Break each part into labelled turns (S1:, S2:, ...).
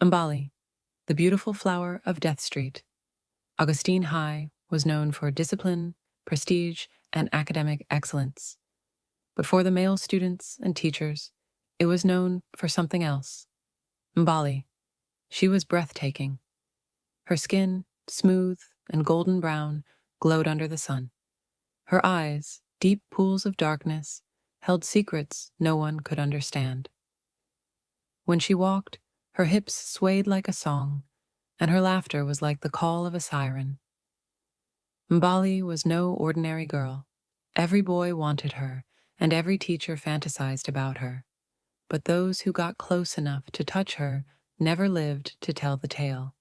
S1: Mbali, the beautiful flower of Death Street. Augustine High was known for discipline, prestige, and academic excellence. But for the male students and teachers, it was known for something else. Mbali, she was breathtaking. Her skin, smooth and golden brown, glowed under the sun. Her eyes, deep pools of darkness, held secrets no one could understand. When she walked, her hips swayed like a song, and her laughter was like the call of a siren. Mbali was no ordinary girl. Every boy wanted her, and every teacher fantasized about her. But those who got close enough to touch her never lived to tell the tale.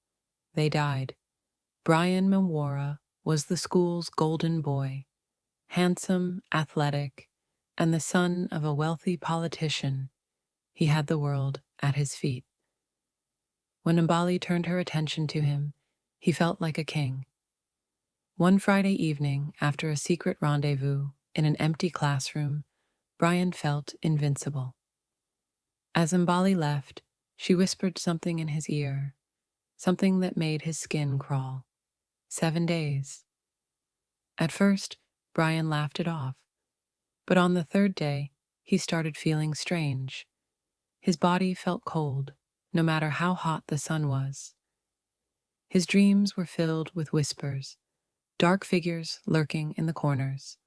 S1: They died. Brian Mwaura was the school's golden boy, handsome, athletic, and the son of a wealthy politician. He had the world at his feet. When Mbali turned her attention to him, he felt like a king. One Friday evening, after a secret rendezvous in an empty classroom, Brian felt invincible. As Mbali left, she whispered something in his ear, something that made his skin crawl. 7 days. At first, Brian laughed it off, but on the third day, he started feeling strange. His body felt cold, no matter how hot the sun was. His dreams were filled with whispers, dark figures lurking in the corners.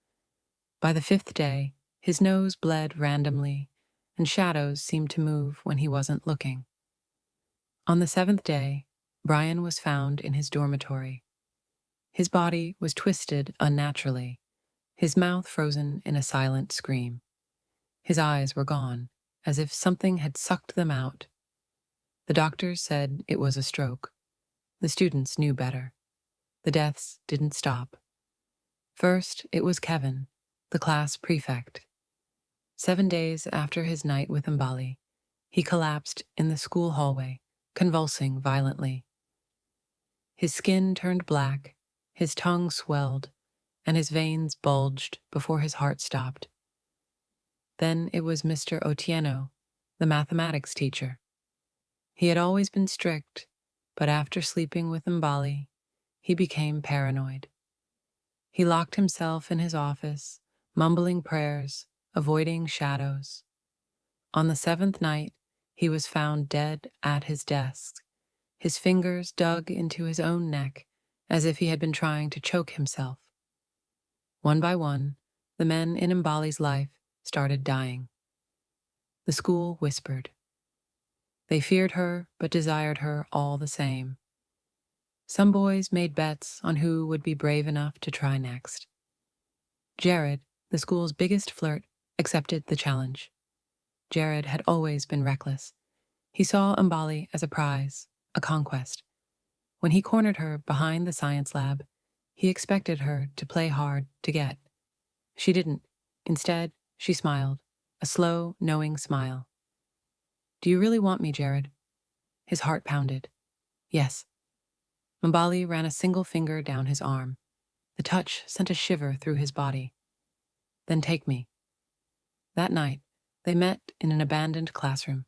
S1: By the 5th day, his nose bled randomly, and shadows seemed to move when he wasn't looking. On the 7th day, Brian was found in his dormitory. His body was twisted unnaturally, his mouth frozen in a silent scream. His eyes were gone, as if something had sucked them out. The doctors said it was a stroke. The students knew better. The deaths didn't stop. First, it was Kevin, the class prefect. 7 days after his night with Mbali, he collapsed in the school hallway, convulsing violently. His skin turned black, his tongue swelled, and his veins bulged before his heart stopped. Then it was Mr. Otieno, the mathematics teacher. He had always been strict, but after sleeping with Mbali, he became paranoid. He locked himself in his office, mumbling prayers, avoiding shadows. On the 7th night, he was found dead at his desk, his fingers dug into his own neck as if he had been trying to choke himself. One by one, the men in Mbali's life started dying. The school whispered. They feared her but desired her all the same. Some boys made bets on who would be brave enough to try next. Jared, the school's biggest flirt, accepted the challenge. Jared had always been reckless. He saw Mbali as a prize, a conquest. When he cornered her behind the science lab, he expected her to play hard to get. She didn't. Instead, she smiled, a slow, knowing smile. "Do you really want me, Jared?" His heart pounded. Yes. Mbali ran a single finger down his arm. The touch sent a shiver through his body. "Then take me." That night, they met in an abandoned classroom.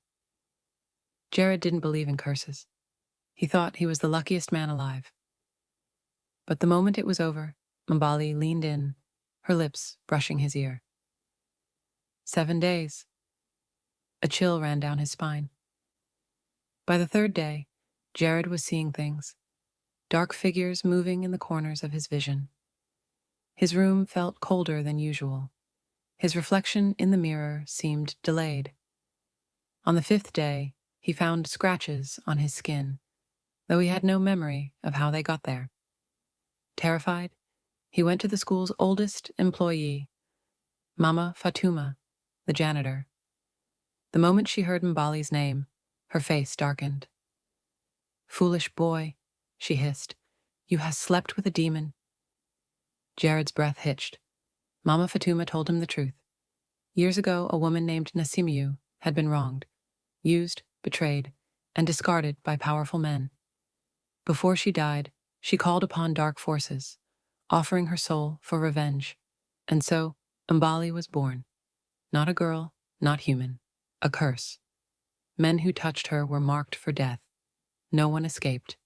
S1: Jared didn't believe in curses. He thought he was the luckiest man alive. But the moment it was over, Mbali leaned in, her lips brushing his ear. 7 days. A chill ran down his spine. By the 3rd day, Jared was seeing things, dark figures moving in the corners of his vision. His room felt colder than usual. His reflection in the mirror seemed delayed. On the 5th day, he found scratches on his skin, though he had no memory of how they got there. Terrified, he went to the school's oldest employee, Mama Fatuma, the janitor. The moment she heard Mbali's name, her face darkened. "Foolish boy," she hissed. "You has slept with a demon." Jared's breath hitched. Mama Fatuma told him the truth. Years ago, a woman named Nasimiu had been wronged, used, betrayed, and discarded by powerful men. Before she died, she called upon dark forces, offering her soul for revenge. And so, Mbali was born. Not a girl, not human. A curse. Men who touched her were marked for death. No one escaped.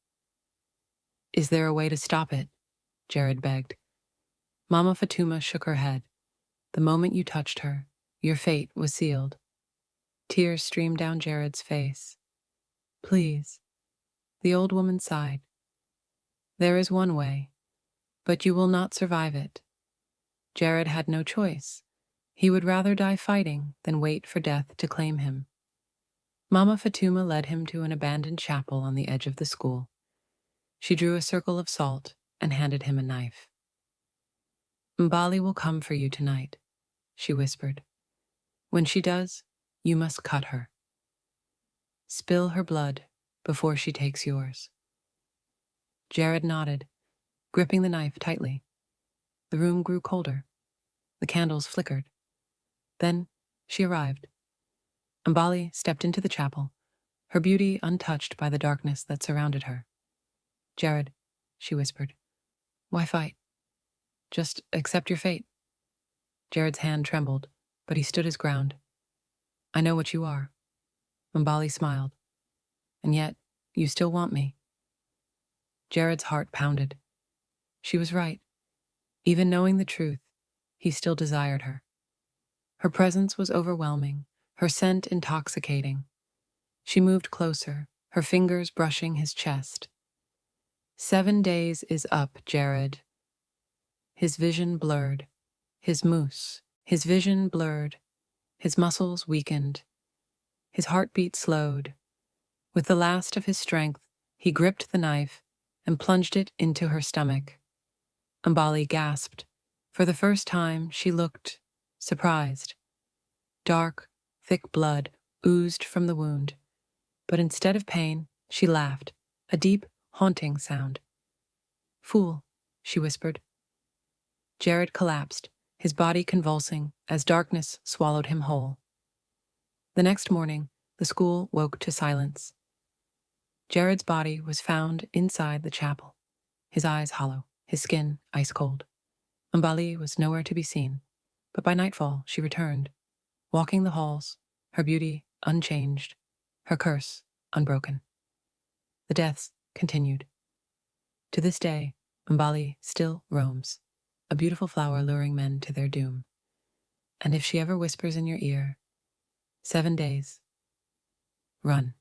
S1: Is there a way to stop it? Jared begged. Mama Fatuma shook her head. The moment you touched her, your fate was sealed. Tears streamed down Jared's face. Please. The old woman sighed. There is one way, but you will not survive it. Jared had no choice. He would rather die fighting than wait for death to claim him. Mama Fatuma led him to an abandoned chapel on the edge of the school. She drew a circle of salt and handed him a knife. Mbali will come for you tonight, she whispered. When she does, you must cut her. Spill her blood before she takes yours. Jared nodded, gripping the knife tightly. The room grew colder. The candles flickered. Then she arrived. Mbali stepped into the chapel, her beauty untouched by the darkness that surrounded her. Jared, she whispered, why fight? Just accept your fate. Jared's hand trembled, but he stood his ground. I know what you are. Mbali smiled. And yet, you still want me. Jared's heart pounded. She was right. Even knowing the truth, he still desired her. Her presence was overwhelming, her scent intoxicating. She moved closer, her fingers brushing his chest. 7 days is up, Jared. His vision blurred. His vision blurred. His muscles weakened. His heartbeat slowed. With the last of his strength, he gripped the knife and plunged it into her stomach. Mbali gasped. For the first time, she looked surprised. Dark, thick blood oozed from the wound. But instead of pain, she laughed, a deep, haunting sound. Fool, she whispered. Jared collapsed, his body convulsing as darkness swallowed him whole. The next morning, the school woke to silence. Jared's body was found inside the chapel, his eyes hollow, his skin ice cold. Mbali was nowhere to be seen, but by nightfall she returned, walking the halls, her beauty unchanged, her curse unbroken. The deaths continued. To this day, Mbali still roams, a beautiful flower luring men to their doom. And if she ever whispers in your ear, 7 days, run.